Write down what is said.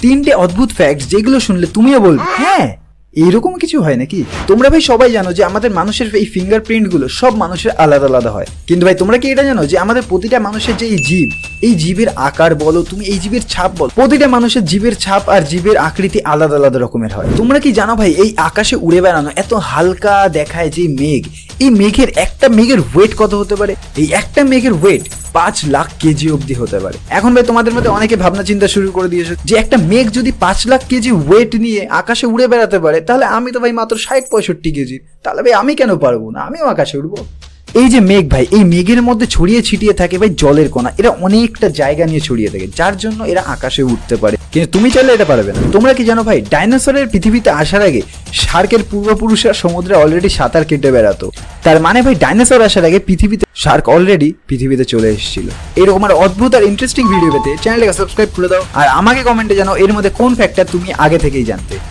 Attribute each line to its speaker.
Speaker 1: তিনটে অদ্ভুত ফ্যাক্টস যেগুলো শুনলে তুমিও বলবে হ্যাঁ এইরকম কিছু হয় নাকি। তোমরা ভাই সবাই জানো যে আমাদের মানুষের এই ফিঙ্গারপ্রিন্ট গুলো সব মানুষের আলাদা আলাদা হয়, কিন্তু ভাই তোমরা কি এটা জানো যে আমাদের প্রতিটা মানুষের যে এই জীবের আকার বলো, তুমি এই জীবের ছাপ বলো, প্রতিটা মানুষের জীবের ছাপ আর জীবের আকৃতি আলাদা আলাদা রকমের হয়। তোমরা কি জানো ভাই এই আকাশে উড়ে বেড়ানো এত হালকা দেখায় যে মেঘ, এই মেঘের একটা মেঘের ওয়েট কত হতে পারে? এই একটা মেঘের ওয়েট 5 লাখ কেজি অব্দি হতে পারে। এখন ভাই তোমাদের মধ্যে অনেকে ভাবনা চিন্তা শুরু করে দিয়েছে যে একটা মেঘ যদি 5 লাখ কেজি ওয়েট নিয়ে আকাশে উড়ে বেড়াতে পারে, তাহলে আমি তো ভাই মাত্র 60-65 কেজি, তাহলে ভাই আমি কেন পারবো না, আমিও আকাশে উঠবো। এই যে মেঘ ভাই, এই মেঘের মধ্যে ছড়িয়ে ছিটিয়ে থাকে ভাই জলের কণা, এরা অনেকটা জায়গা নিয়ে ছড়িয়ে থাকে, যার জন্য এরা আকাশে উঠতে পারে, কিন্তু তুমি চাইলে এটা পারবে না। তোমরা কি জানো ভাই ডাইনোসরের পৃথিবীতে আসার আগে শার্কের পূর্বপুরুষরা সমুদ্রে অলরেডি সাঁতার কেটে বেড়াতো, তার মানে ভাই ডাইনোসর আসার আগে পৃথিবীতে শার্ক অলরেডি পৃথিবীতে চলে এসেছিল। এরকম আর অদ্ভুত আর ইন্টারেস্টিং ভিডিও পেতে চ্যানেলটাকে সাবস্ক্রাইব করে দাও, আর আমাকে কমেন্টে জানাও এর মধ্যে কোন ফ্যাক্টর তুমি আগে থেকেই জানতে।